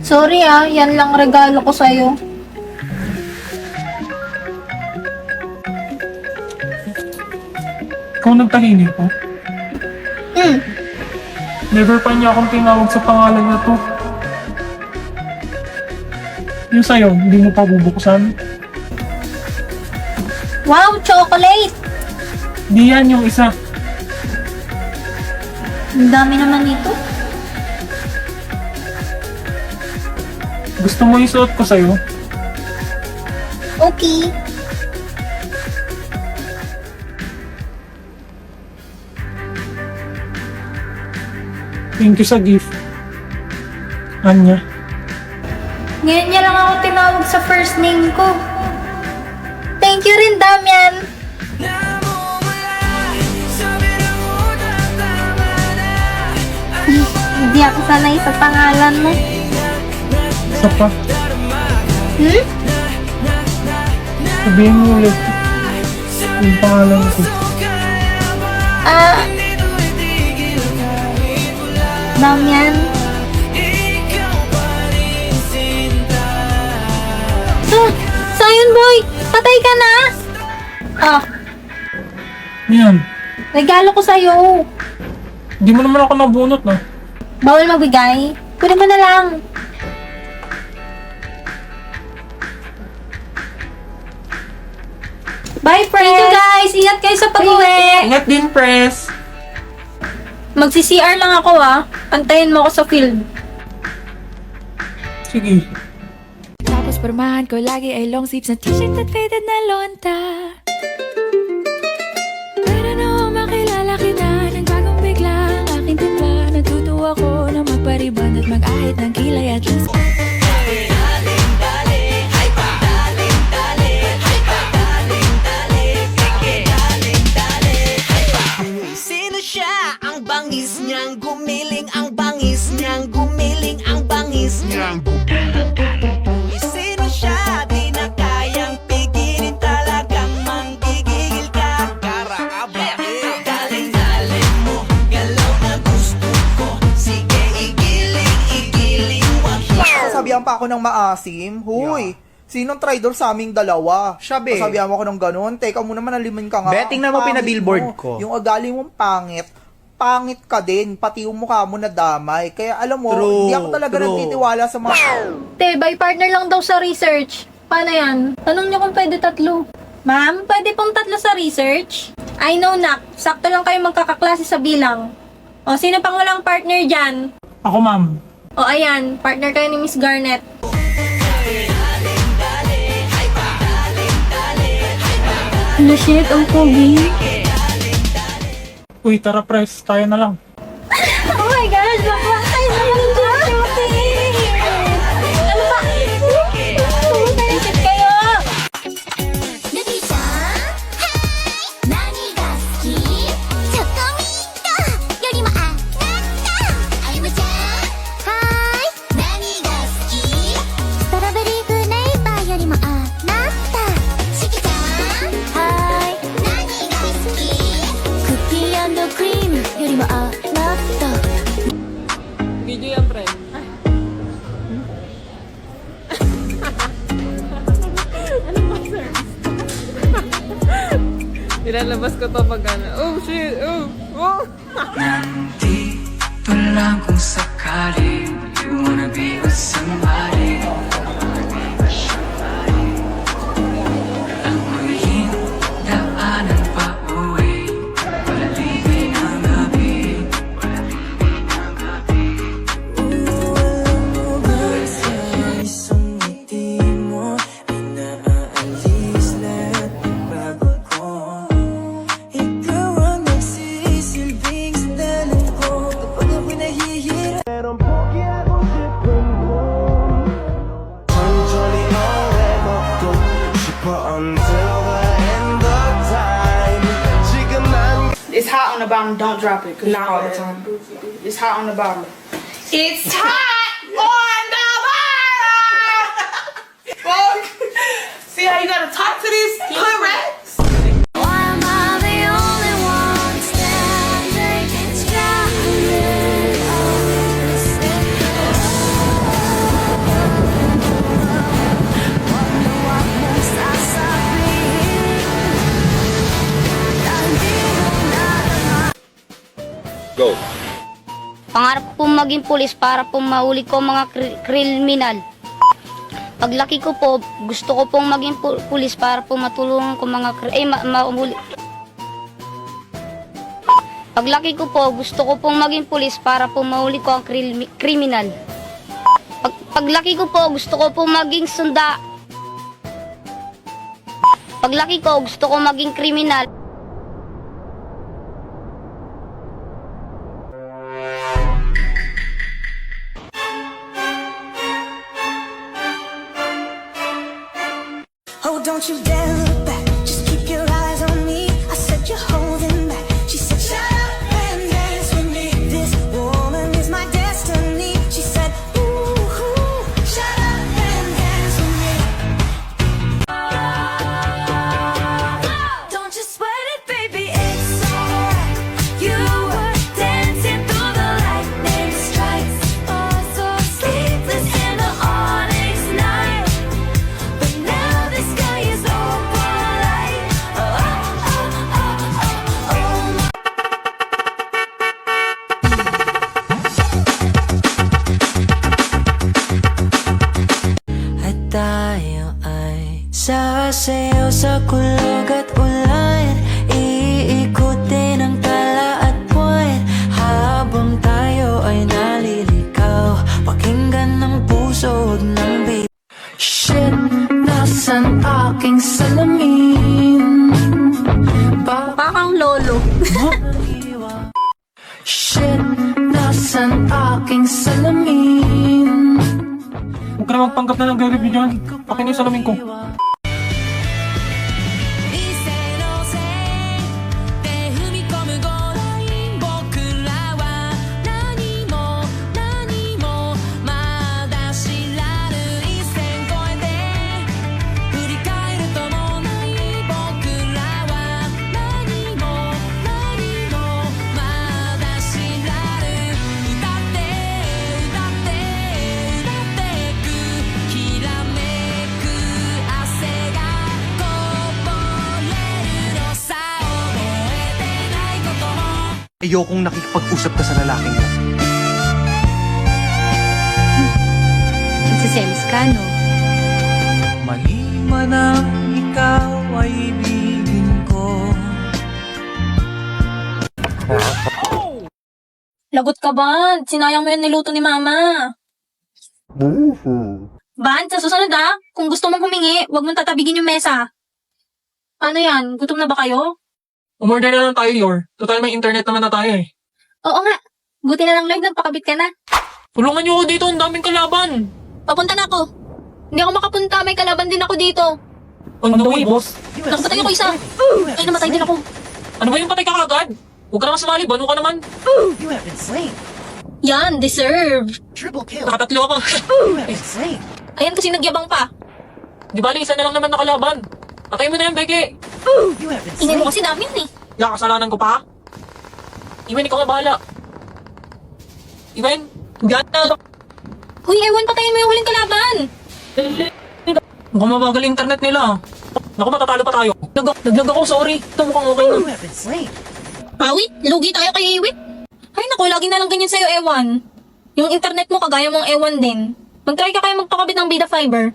Sorry yan lang regalo ko sa'yo. Ikaw nagtahimik po? Never pa niya akong tinawag sa pangalan na to. Yung sa'yo, hindi mo pa bubuksan? Wow, chocolate! Di yan yung isa. Ang dami naman nito. Gusto mo isuot ko sa'yo? Okay. Thank you sa gift. Anya. Ngayon niya lang ako tinawag sa first name ko. Thank you rin, Damian. Hindi ako sanay sa pangalan mo. Isa pa. Sabihin mo ulit. Yung pangalan ko. Damian. Sayon boy, patay ka na. Yan. Regalo ko sa'yo. Di mo naman ako nabunot, no? Bawal magbigay. Kunin mo na lang. Bye, Press! Thank you, guys! Ingat kayo sa pag-uwi! Ingat din, Press! Magsi-CR lang ako, Antayin mo ako sa field. Sige. Tapos pormahan ko lagi ay long sleeves na t-shirt at faded na lonta. Para noong makilala kita, nagbagong bigla ang aking timpla. Natutuwa ko na magpariban at mag-ahit ng kilay at least. Sino siya? Ang bangis niyang gumiling, ang bangis niyang gumiling, ang bangis niyang sino siya? Di na kayang pigilin, talagang manggigigil ka. Galing-galing mo, galaw na gusto ko. Sige, igiling, wag Sasabihan pa ako ng maasim. Huy! Sinong traitor sa aming dalawa? Siya, be. Sasabihan mo ako ng ganun. Teka muna, manaliman ka nga. Be, tingnan mo Ang pangit pinabillboard mo. ko. Yung ugali mong pangit, pangit ka din. Pati yung mukha mo na damay. Kaya alam mo, True, hindi ako talaga true. nagtitiwala sa mga... Te, by partner lang daw sa research. Paano yan? Tanong niyo kung pwede 3. Ma'am, pwede pong 3 sa research? I know, nak. Sakto lang kayo magkakaklase sa bilang. O, sino pang walang partner dyan? Ako, ma'am. O, ayan. Partner kayo ni Miss Garnet. Ano shit, ang pogi. Uy, tara, Press. Tayo na lang. Oh my gosh, bakla tayo naman dyan. Ano ba? Naisip kayo. ルビーちゃん、はい何が好き？チョコミントよりもあなた。あゆむちゃん、はい何が好き？ストロベリーフレーバーよりもあなた。しきちゃん、はい何が好き？クッキー&クリームよりもあなた。 Video yan, friend. Ano ba, sir? Nilalabas ko to pag ano. Oh, shit! Oh! Oh! Nandito lang kung sakaling you wanna be with somebody. Ang huling daanan pa uwi, palalibin ang gabi. Sa isang ngiti mo ay naaalis lahat ng bago ko. Ikaw ang nagsisilbing sandalan ko kapag ako'y nahihirap. bottom, don't drop it. Not all the time. It's hot on the bottom. It's hot on the bottom! Fuck. See how you gotta talk to these hood rats? Why am I the only one standing stranded on this Wonder what must I sabihin? Hindi mo na Pangarap ko pong maging pulis para po mahuli ko mga kriminal. Paglaki ko po, gusto ko pong maging pulis para po matulungan ko mga mahuli. Paglaki ko po, gusto ko pong maging pulis para po mahuli ko ang kriminal. Paglaki ko po, gusto ko pong maging Paglaki ko, gusto ko maging kriminal. Oh, don't you dare look back. Just keep your eyes on me. I said you're holding back. She said, shut up and dance with me. This woman is my destiny. She said, ooh, shut up and dance with me. Don't you sweat it, baby, it's alright. You were dancing through the lightning strikes. Oh, so sleepless in the onyx night. But now the sky is opalite. Oh, oh, oh, oh, oh, oh, my. At tayo ay sasayaw sa kulog at ulan, iikutin ang tala at buwan, habang tayo ay nalilikaw. Pakinggan ng puso, huwag ng bit. Shit, nasan aking salamin? Mukha kang lolo. Shit, nasan aking salamin? Huwag ka na magpanggap na nagre-review dyan. Akin yung salamin ko. 一斉のせいで踏み込む頃に僕らは何もまだ知らぬ一線越えて振り返るともない僕らは何もまだ知らぬ歌ってくきらめく汗がこぼれるのさ覚えてないことも Ayokong nakikipag-usap ka sa lalaking mo. Nagsiselos ka, no? Mali man ang ikaw ay ibigin ko. Lagot ka, Band. Sinayang mo yung niluto ni Mama. Band, sa susunod kung gusto mong humingi, huwag mong tatabigin yung mesa. Ano yan? Gutom na ba kayo? Umorder na lang tayo, Yor. Total may internet naman na tayo eh. Oo nga. Buti na lang, Lloyd, nagpakabit ka na. Tulungan niyo ako dito, ang daming kalaban. Papunta na ako. Hindi ako makapunta, may kalaban din ako dito. On the way, boss. Nakapatay ako isa. Ay, namatay din ako. Ano ba yung patay ka kagad? Huwag ka naman sumali, bano ka naman. Yan, deserve. Nakatatlo ako. Ayan kasi nagyabang pa. Di bali, isa na lang naman nakalaban. Patay mo na yan, Becky. Ingay mo kasi namin eh. Ya, kasalanan ko pa. Iwen, ikaw na bahala. Iwen, gana. Huy, ewan, patayin mo yung huling kalaban. Mukhang mabagal yung internet nila. Naku, matatalo pa tayo. Naglag ako, sorry. Ito mukhang okay na. Awit, lugi tayo kay Iwit. Ay naku, lagi na lang ganyan sa'yo, Ewan. Yung internet mo kagaya mong Ewan din. Mag-try ka kayo magpakabit ng Vida Fiber.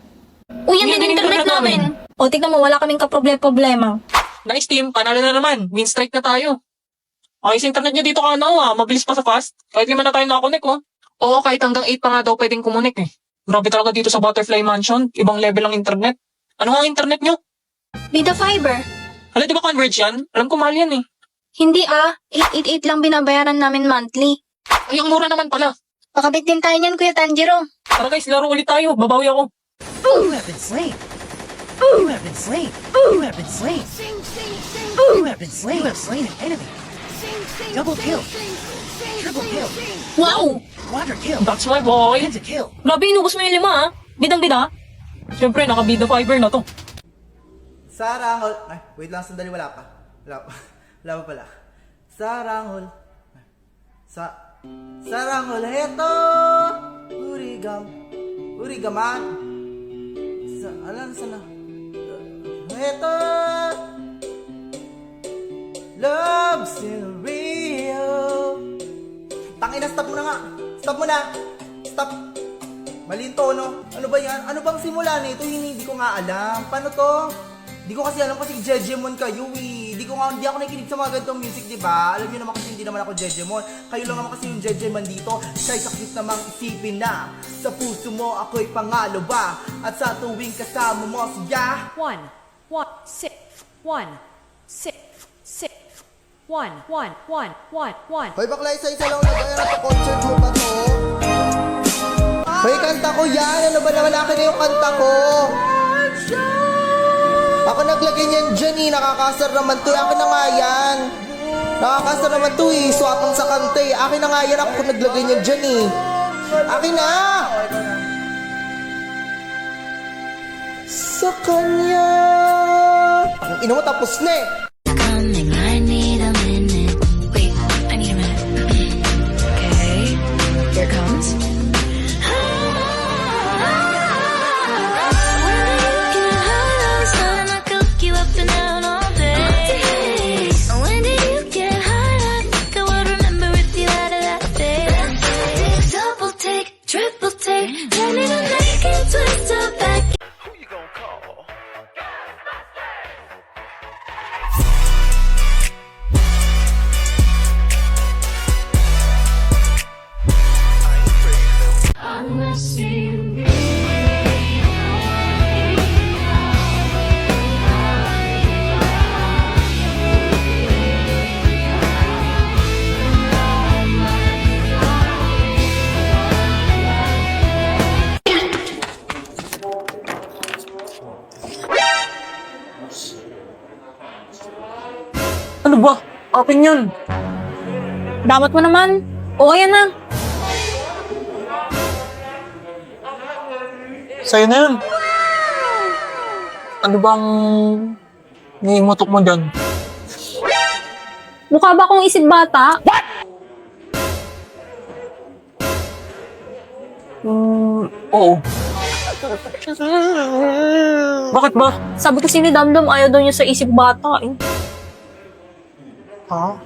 Uy, yan Yan din din internet yung namin. O, tignan mo, wala kaming kaproblema. Nice team, panalo na naman. Win strike na tayo. Okay, sa internet nyo dito ka mabilis pa sa fast. Kahit 5 na tayo nakakonek, Oo, kahit hanggang 8 pa nga daw pwedeng kumunik eh. Grabe talaga dito sa Butterfly Mansion. Ibang level ang internet. Ano nga ang internet nyo? Vida Fiber. Hala, di ba converge yan? Alam ko mahal yan eh. Hindi 888 lang binabayaran namin monthly. Ay, ang mura naman pala. Pakabit din tayo niyan, Kuya Tanjiro. Tara guys, laro ulit tayo. Babawi ako. You have been slain. You have been slain. You have been slain. You have been slain. You have slain an enemy. Wow! That's my boy. Grabe, inubos mo yung 5 ah. Bidang-bida. Siyempre, naka-bida fiber na to. Sarangol. Ay, wait lang, sandali, wala pa. Wala pa pala. Sarangol. Sarangol, heto! Urigaman. Alam, sana? Heto! Love scenario. Tangina, stop mo na nga. Stop mo na. Stop. Mali yung tono. Ano ba yan? Ano bang simula nito? Hindi ko nga alam. Paano to? Hindi ko kasi alam kasi Jejemon kayo eh. Hindi ako nakikinig sa mga ganitong music, di ba? Alam niyo naman kasi hindi naman ako Jejemon. Kayo lang naman kasi yung Jejemon dito. Siya'y sakit namang isipin na sa puso mo ako'y pangalawa. At sa tuwing kasama mo siya. 1, 1, 1. Hoy bakla, isa-isa lang nagaya na to. Concert mo ba to? Hoy, kanta ko yan. Ano ba naman akin na yung kanta ko? Ako naglagay niyan dyan eh. Nakakasar naman to. Akin na nga yan. Nakakasar naman to eh. Swapang sa kanta eh. Akin na nga yan. Ako naglagay niyan dyan eh. Akin na! Sa kanya. Ang ina mo tapos na eh. Coming, I need a minute. Wait, I need a minute. Okay, here comes. Triple take, tell me to make it twist up back. Ano ba? Akin yan. Damat mo naman. O, ayan na. Sa'yo na yan. Ano bang niimotok mo dyan? Mukha ba akong isip bata? Oo. Bakit ba? Sabi kasi ni Damdam, ayaw daw niya sa isip bata eh. Ha?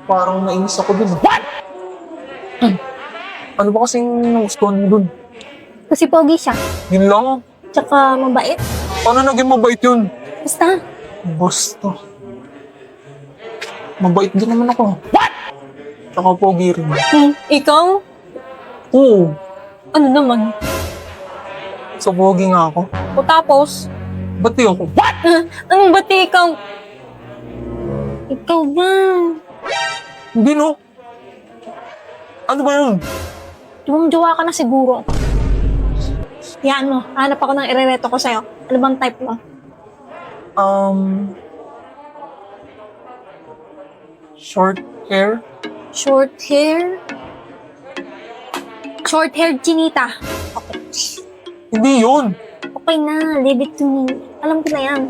Parang nainis ako dun. What? Ano ba kasing nagustuhan mo dun? Kasi pogi siya. Yun lang. Tsaka mabait. Paano naging mabait yun? Basta. Basta. Mabait din naman ako. What? Tsaka pogi rin. Ikaw? Oo. Ano naman? So pogi nga ako. O tapos? Ba't di ako? What? Anong bati ikaw? Ikaw ba? Hindi no. Ano ba yun? Jowa ka na siguro. Yan mo, hanap ako ng irereto ko sa'yo. Ano bang type mo? Short hair? Short hair? Short-haired chinita. Hindi yun. Okay na, leave it to me. Alam ko na yan.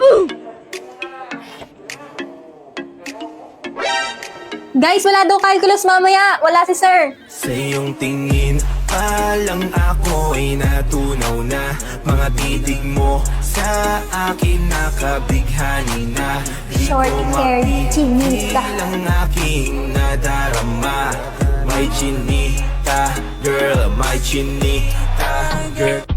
Guys, wala daw calculus mamaya. Wala si sir. Sa iyong tingin, palang ako ay natunaw na. Mga titig mo sa akin nakabighani na. Di ko Short-haired chinita. mapigilan ang aking nadarama. May chinita, girl, may chinita, girl.